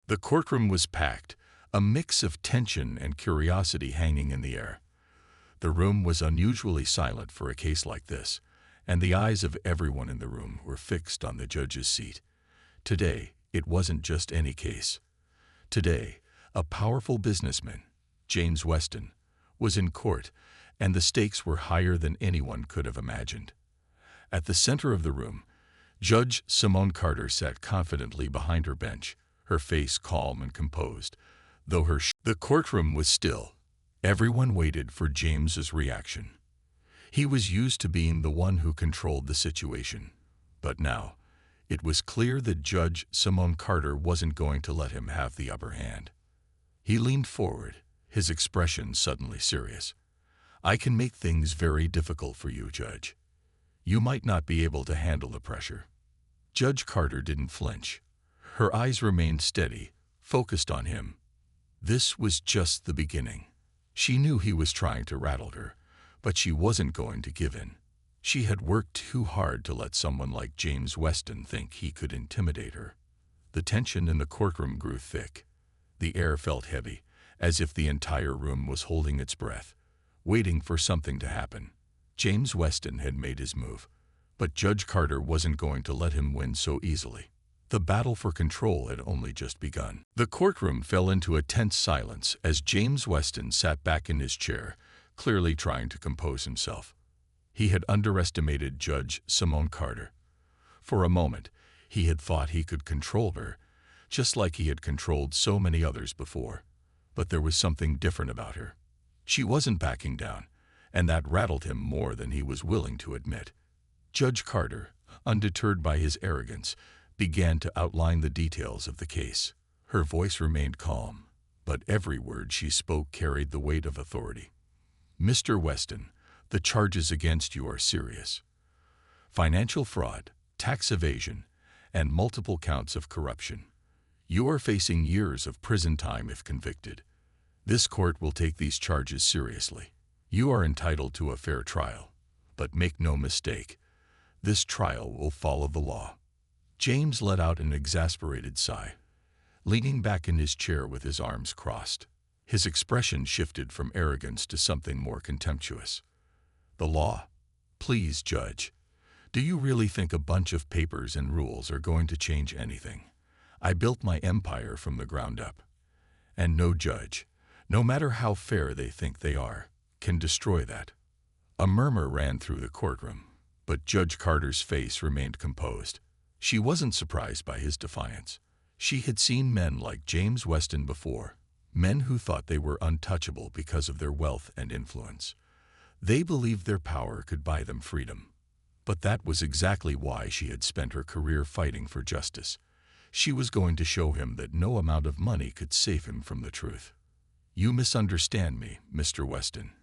The courtroom was packed, a mix of tension and curiosity hanging in the air. The room was unusually silent for a case like this, and the eyes of everyone in the room were fixed on the judge's seat. Today, it wasn't just any case. Today, a powerful businessman, James Weston, was in court, and the stakes were higher than anyone could have imagined. At the center of the room, Judge Simone Carter sat confidently behind her bench, her face calm and composed, though the courtroom was still. Everyone waited for James's reaction. He was used to being the one who controlled the situation, but now it was clear that Judge Simone Carter wasn't going to let him have the upper hand. He leaned forward, his expression suddenly serious. "I can make things very difficult for you, Judge. You might not be able to handle the pressure." Judge Carter didn't flinch. Her eyes remained steady, focused on him. This was just the beginning. She knew he was trying to rattle her, but she wasn't going to give in. She had worked too hard to let someone like James Weston think he could intimidate her. The tension in the courtroom grew thick. The air felt heavy, as if the entire room was holding its breath, waiting for something to happen. James Weston had made his move, but Judge Carter wasn't going to let him win so easily. The battle for control had only just begun. The courtroom fell into a tense silence as James Weston sat back in his chair, clearly trying to compose himself. He had underestimated Judge Simone Carter. For a moment, he had thought he could control her, just like he had controlled so many others before. But there was something different about her. She wasn't backing down, and that rattled him more than he was willing to admit. Judge Carter, undeterred by his arrogance, began to outline the details of the case. Her voice remained calm, but every word she spoke carried the weight of authority. "Mr. Weston, the charges against you are serious. Financial fraud, tax evasion, and multiple counts of corruption. You are facing years of prison time if convicted. This court will take these charges seriously. You are entitled to a fair trial, but make no mistake, this trial will follow the law." James let out an exasperated sigh, leaning back in his chair with his arms crossed. His expression shifted from arrogance to something more contemptuous. "The law? Please, Judge. Do you really think a bunch of papers and rules are going to change anything? I built my empire from the ground up. And no judge, no matter how fair they think they are, can destroy that." A murmur ran through the courtroom, but Judge Carter's face remained composed. She wasn't surprised by his defiance. She had seen men like James Weston before, men who thought they were untouchable because of their wealth and influence. They believed their power could buy them freedom. But that was exactly why she had spent her career fighting for justice. She was going to show him that no amount of money could save him from the truth. "You misunderstand me, Mr. Weston,"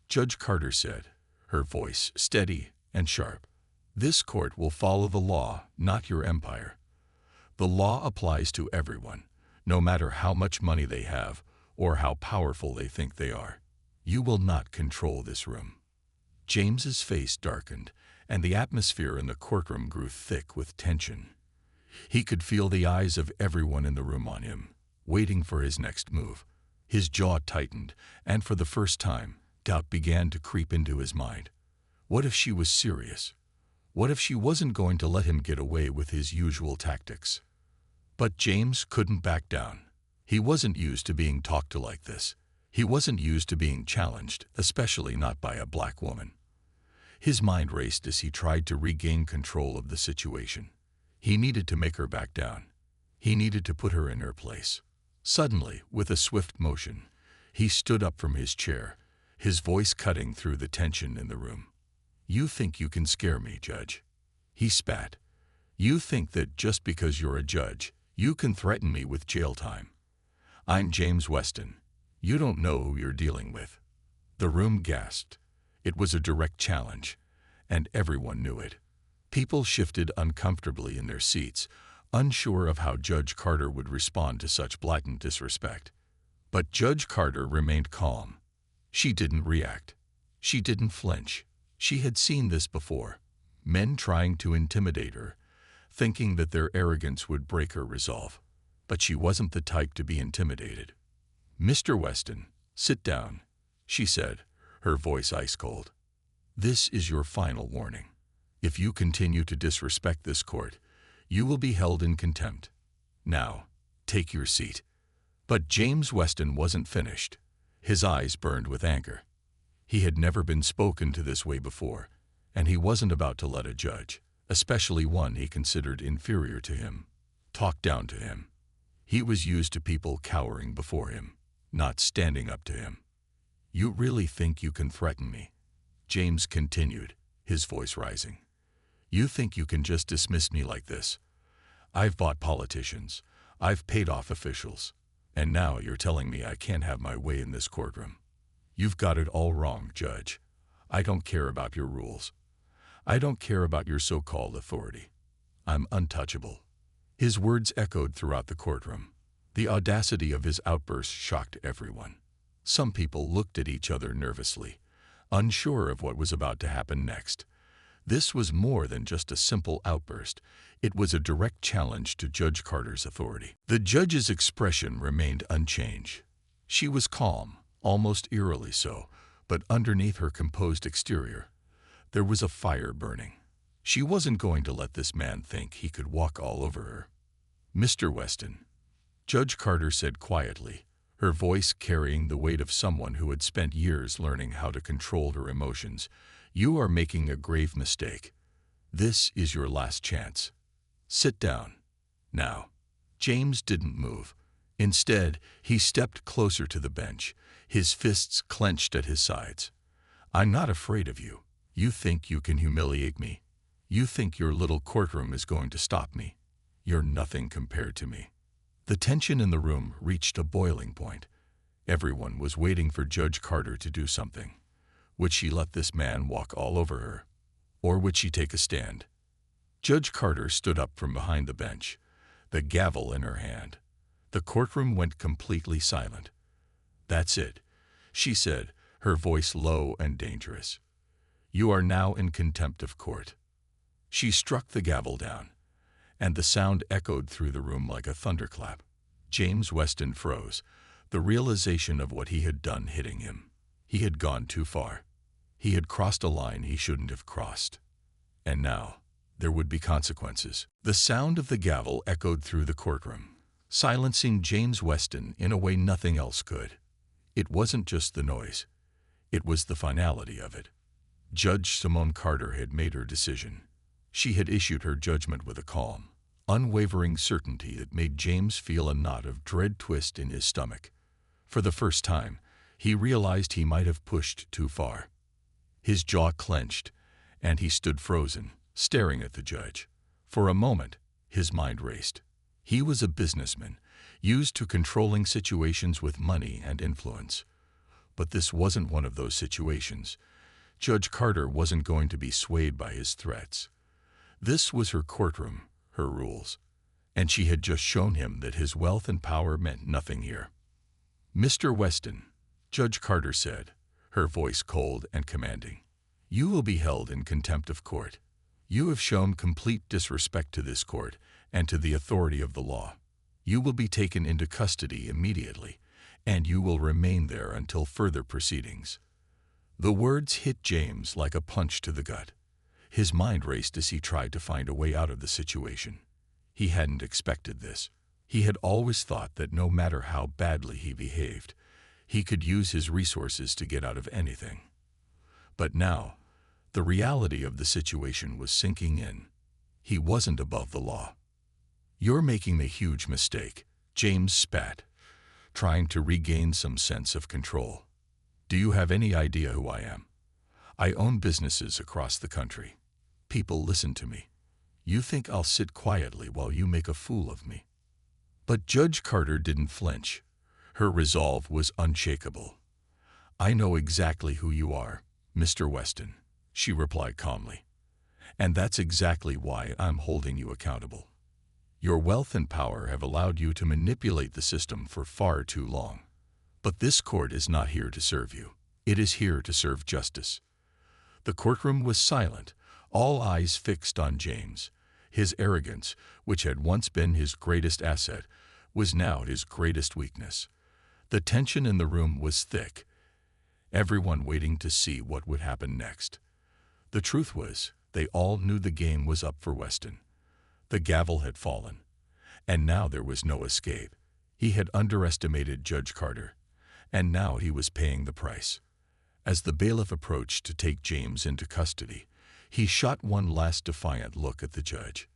Judge Carter said, her voice steady and sharp. "This court will follow the law, not your empire. The law applies to everyone, no matter how much money they have or how powerful they think they are. You will not control this room." James's face darkened, and the atmosphere in the courtroom grew thick with tension. He could feel the eyes of everyone in the room on him, waiting for his next move. His jaw tightened, and for the first time, doubt began to creep into his mind. What if she was serious? What if she wasn't going to let him get away with his usual tactics? But James couldn't back down. He wasn't used to being talked to like this. He wasn't used to being challenged, especially not by a black woman. His mind raced as he tried to regain control of the situation. He needed to make her back down. He needed to put her in her place. Suddenly, with a swift motion, he stood up from his chair, his voice cutting through the tension in the room. "You think you can scare me, Judge?" He spat. "You think that just because you're a judge, you can threaten me with jail time? I'm James Weston. You don't know who you're dealing with." The room gasped. It was a direct challenge, and everyone knew it. People shifted uncomfortably in their seats, unsure of how Judge Carter would respond to such blatant disrespect. But Judge Carter remained calm. She didn't react. She didn't flinch. She had seen this before. Men trying to intimidate her, thinking that their arrogance would break her resolve. but she wasn't the type to be intimidated. "Mr. Weston, sit down," she said, her voice ice-cold. "This is your final warning. If you continue to disrespect this court, you will be held in contempt. Now, take your seat." But James Weston wasn't finished. His eyes burned with anger. He had never been spoken to this way before, and he wasn't about to let a judge, especially one he considered inferior to him, talk down to him. He was used to people cowering before him, not standing up to him. "You really think you can threaten me?" James continued, his voice rising. "You think you can just dismiss me like this? I've bought politicians, I've paid off officials, and now you're telling me I can't have my way in this courtroom. You've got it all wrong, Judge. I don't care about your rules. I don't care about your so-called authority. I'm untouchable." His words echoed throughout the courtroom. The audacity of his outburst shocked everyone. Some people looked at each other nervously, unsure of what was about to happen next. This was more than just a simple outburst. It was a direct challenge to Judge Carter's authority. The judge's expression remained unchanged. She was calm, almost eerily so, but underneath her composed exterior, there was a fire burning. She wasn't going to let this man think he could walk all over her. "Mr. Weston," Judge Carter said quietly, her voice carrying the weight of someone who had spent years learning how to control her emotions, "you are making a grave mistake. This is your last chance. Sit down. Now." James didn't move. Instead, he stepped closer to the bench, his fists clenched at his sides. "I'm not afraid of you. You think you can humiliate me? You think your little courtroom is going to stop me? You're nothing compared to me." The tension in the room reached a boiling point. Everyone was waiting for Judge Carter to do something. Would she let this man walk all over her? Or would she take a stand? Judge Carter stood up from behind the bench, the gavel in her hand. The courtroom went completely silent. "That's it," she said, her voice low and dangerous. "You are now in contempt of court." She struck the gavel down, and the sound echoed through the room like a thunderclap. James Weston froze, the realization of what he had done hitting him. He had gone too far. He had crossed a line he shouldn't have crossed. And now, there would be consequences. The sound of the gavel echoed through the courtroom, silencing James Weston in a way nothing else could. It wasn't just the noise. It was the finality of it. Judge Simone Carter had made her decision. She had issued her judgment with a calm, unwavering certainty that made James feel a knot of dread twist in his stomach. For the first time, he realized he might have pushed too far. His jaw clenched, and he stood frozen, staring at the judge. For a moment, his mind raced. He was a businessman, used to controlling situations with money and influence. But this wasn't one of those situations. Judge Carter wasn't going to be swayed by his threats. This was her courtroom, her rules, and she had just shown him that his wealth and power meant nothing here. "Mr. Weston," Judge Carter said, her voice cold and commanding, "you will be held in contempt of court. You have shown complete disrespect to this court and to the authority of the law. You will be taken into custody immediately, and you will remain there until further proceedings." The words hit James like a punch to the gut. His mind raced as he tried to find a way out of the situation. He hadn't expected this. He had always thought that no matter how badly he behaved, he could use his resources to get out of anything. But now, the reality of the situation was sinking in. He wasn't above the law. "You're making a huge mistake," James spat, trying to regain some sense of control. "Do you have any idea who I am? I own businesses across the country. People listen to me. You think I'll sit quietly while you make a fool of me?" But Judge Carter didn't flinch. Her resolve was unshakable. "I know exactly who you are, Mr. Weston," she replied calmly. "And that's exactly why I'm holding you accountable. Your wealth and power have allowed you to manipulate the system for far too long. But this court is not here to serve you. It is here to serve justice." The courtroom was silent, all eyes fixed on James. His arrogance, which had once been his greatest asset, was now his greatest weakness. The tension in the room was thick, everyone waiting to see what would happen next. The truth was, they all knew the game was up for Weston. The gavel had fallen, and now there was no escape. He had underestimated Judge Carter, and now he was paying the price. As the bailiff approached to take James into custody, he shot one last defiant look at the judge.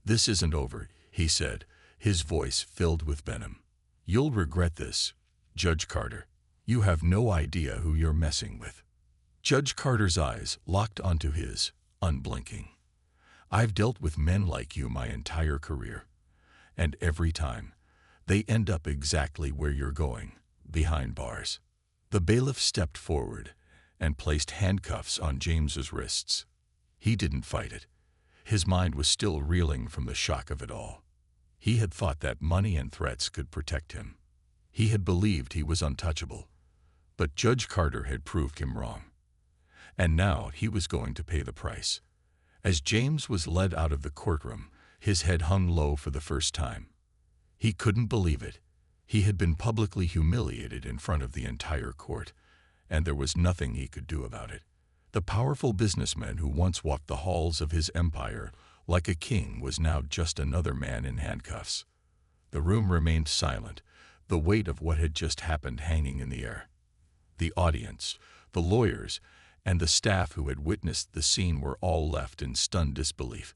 "This isn't over," he said, his voice filled with venom. "You'll regret this, Judge Carter. You have no idea who you're messing with." Judge Carter's eyes locked onto his, unblinking. "I've dealt with men like you my entire career, and every time, they end up exactly where you're going, behind bars." The bailiff stepped forward and placed handcuffs on James's wrists. He didn't fight it. His mind was still reeling from the shock of it all. He had thought that money and threats could protect him. He had believed he was untouchable, but Judge Carter had proved him wrong. And now he was going to pay the price. As James was led out of the courtroom, his head hung low for the first time. He couldn't believe it. He had been publicly humiliated in front of the entire court, and there was nothing he could do about it. The powerful businessman who once walked the halls of his empire like a king was now just another man in handcuffs. The room remained silent, the weight of what had just happened hanging in the air. The audience, the lawyers, and the staff who had witnessed the scene were all left in stunned disbelief.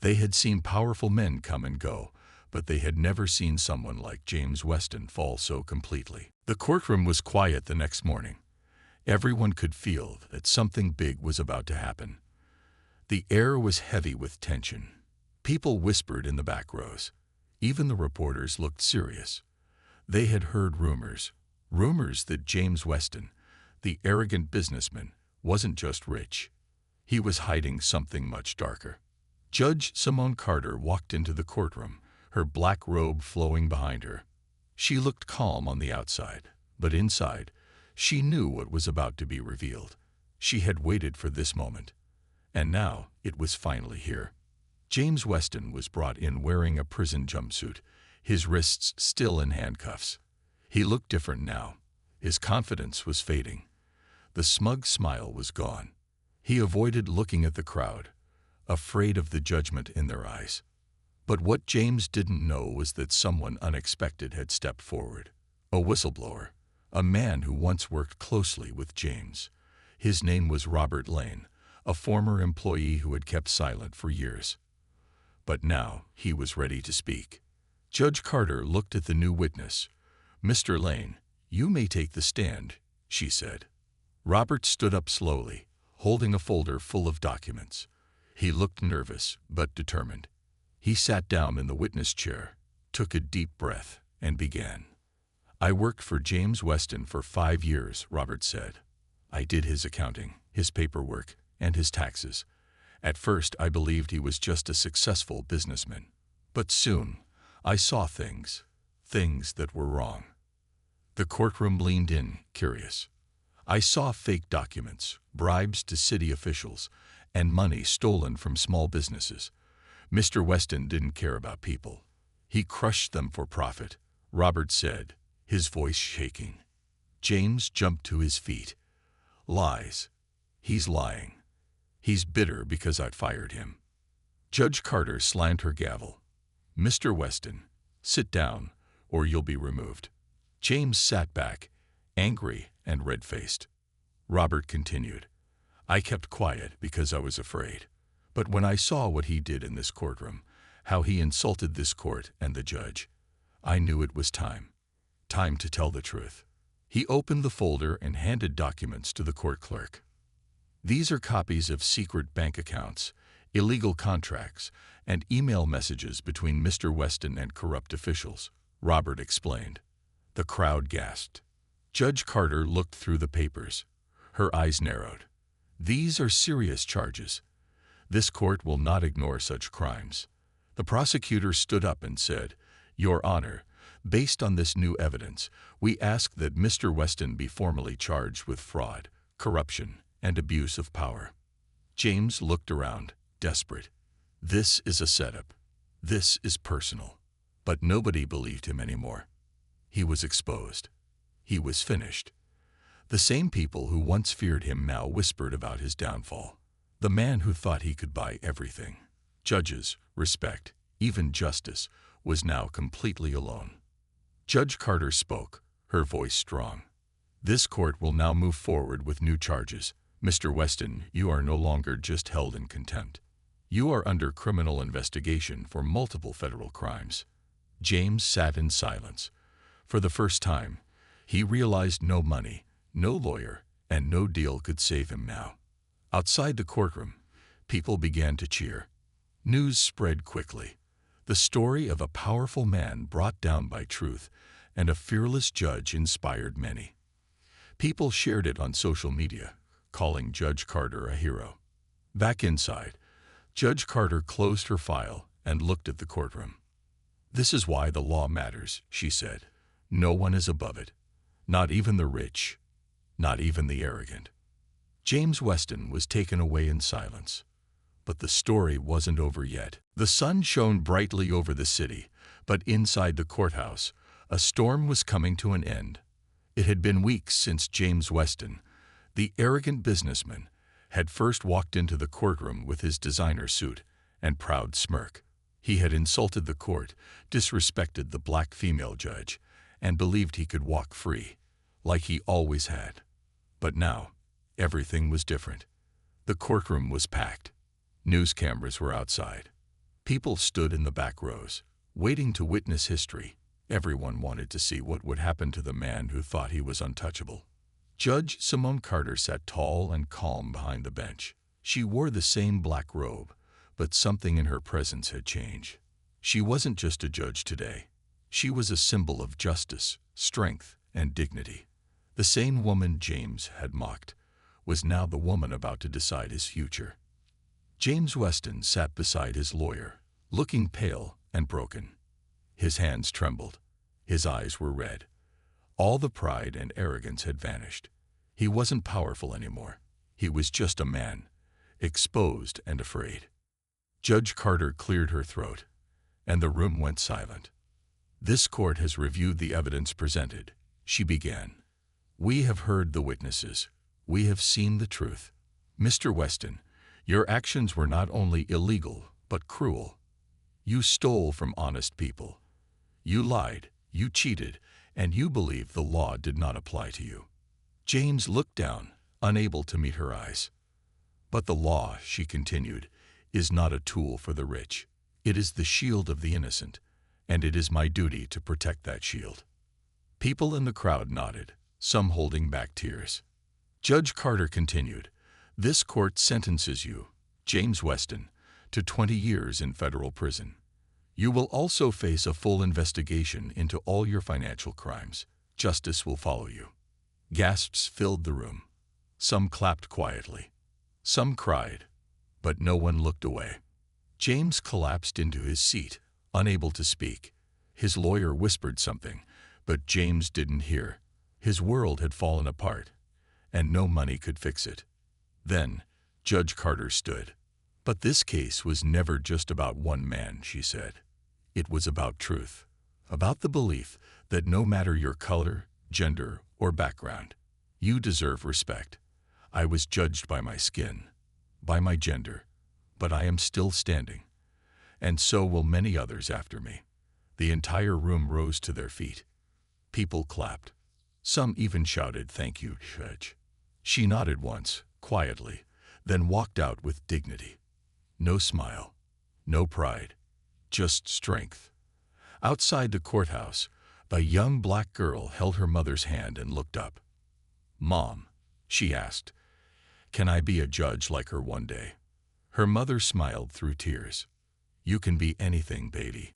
They had seen powerful men come and go, but they had never seen someone like James Weston fall so completely. The courtroom was quiet the next morning. Everyone could feel that something big was about to happen. The air was heavy with tension. People whispered in the back rows. Even the reporters looked serious. They had heard rumors that James Weston, the arrogant businessman, wasn't just rich. He was hiding something much darker. Judge Simone Carter walked into the courtroom, her black robe flowing behind her. She looked calm on the outside, but inside, she knew what was about to be revealed. She had waited for this moment, and now it was finally here. James Weston was brought in wearing a prison jumpsuit, his wrists still in handcuffs. He looked different now. His confidence was fading. The smug smile was gone. He avoided looking at the crowd, afraid of the judgment in their eyes. But what James didn't know was that someone unexpected had stepped forward. A whistleblower, a man who once worked closely with James. His name was Robert Lane, a former employee who had kept silent for years. But now he was ready to speak. Judge Carter looked at the new witness. "Mr. Lane, you may take the stand," she said. Robert stood up slowly, holding a folder full of documents. He looked nervous but determined. He sat down in the witness chair, took a deep breath, and began. "I worked for James Weston for 5 years," Robert said. "I did his accounting, his paperwork, and his taxes. At first I believed he was just a successful businessman. But soon I saw things that were wrong." The courtroom leaned in, curious. "I saw fake documents, bribes to city officials, and money stolen from small businesses. Mr. Weston didn't care about people. He crushed them for profit," Robert said, his voice shaking. James jumped to his feet. "Lies. He's lying. He's bitter because I fired him." Judge Carter slammed her gavel. "Mr. Weston, sit down, or you'll be removed." James sat back, angry and red-faced. Robert continued. "I kept quiet because I was afraid. But when I saw what he did in this courtroom, how he insulted this court and the judge, I knew it was time to tell the truth." He opened the folder and handed documents to the court clerk. "These are copies of secret bank accounts, illegal contracts, and email messages between Mr. Weston and corrupt officials," Robert explained. The crowd gasped. Judge Carter looked through the papers. Her eyes narrowed. "These are serious charges. This court will not ignore such crimes." The prosecutor stood up and said, "Your Honor, based on this new evidence, we ask that Mr. Weston be formally charged with fraud, corruption, and abuse of power." James looked around, desperate. "This is a setup. This is personal." But nobody believed him anymore. He was exposed. He was finished. The same people who once feared him now whispered about his downfall. The man who thought he could buy everything, judges, respect, even justice, was now completely alone. Judge Carter spoke, her voice strong. This court will now move forward with new charges. Mr. Weston, you are no longer just held in contempt. You are under criminal investigation for multiple federal crimes. James sat in silence. For the first time, he realized no money, no lawyer, and no deal could save him now. Outside the courtroom, people began to cheer. News spread quickly. The story of a powerful man brought down by truth and a fearless judge inspired many. People shared it on social media, calling Judge Carter a hero. Back inside, Judge Carter closed her file and looked at the courtroom. "This is why the law matters," she said. "No one is above it. Not even the rich. Not even the arrogant." James Weston was taken away in silence. But the story wasn't over yet. The sun shone brightly over the city, but inside the courthouse, a storm was coming to an end. It had been weeks since James Weston, the arrogant businessman, had first walked into the courtroom with his designer suit and proud smirk. He had insulted the court, disrespected the black female judge, and believed he could walk free, like he always had. But now, everything was different. The courtroom was packed. News cameras were outside. People stood in the back rows, waiting to witness history. Everyone wanted to see what would happen to the man who thought he was untouchable. Judge Simone Carter sat tall and calm behind the bench. She wore the same black robe, but something in her presence had changed. She wasn't just a judge today. She was a symbol of justice, strength, and dignity. The same woman James had mocked was now the woman about to decide his future. James Weston sat beside his lawyer, looking pale and broken. His hands trembled. His eyes were red. All the pride and arrogance had vanished. He wasn't powerful anymore. He was just a man, exposed and afraid. Judge Carter cleared her throat, and the room went silent. "This court has reviewed the evidence presented," she began. "We have heard the witnesses. We have seen the truth. Mr. Weston, your actions were not only illegal, but cruel. You stole from honest people. You lied, you cheated, and you believed the law did not apply to you." James looked down, unable to meet her eyes. "But the law," she continued, "is not a tool for the rich. It is the shield of the innocent, and it is my duty to protect that shield." People in the crowd nodded, some holding back tears. Judge Carter continued, "This court sentences you, James Weston, to 20 years in federal prison. You will also face a full investigation into all your financial crimes. Justice will follow you." Gasps filled the room. Some clapped quietly. Some cried, but no one looked away. James collapsed into his seat, unable to speak. His lawyer whispered something, but James didn't hear. His world had fallen apart, and no money could fix it. Then, Judge Carter stood. "But this case was never just about one man," she said. "It was about truth, about the belief that no matter your color, gender, or background, you deserve respect. I was judged by my skin, by my gender, but I am still standing. And so will many others after me." The entire room rose to their feet. People clapped. Some even shouted, "Thank you, Judge." She nodded once, quietly, then walked out with dignity. No smile, no pride, just strength. Outside the courthouse, a young black girl held her mother's hand and looked up. "Mom," she asked, "can I be a judge like her one day?" Her mother smiled through tears. "You can be anything, baby."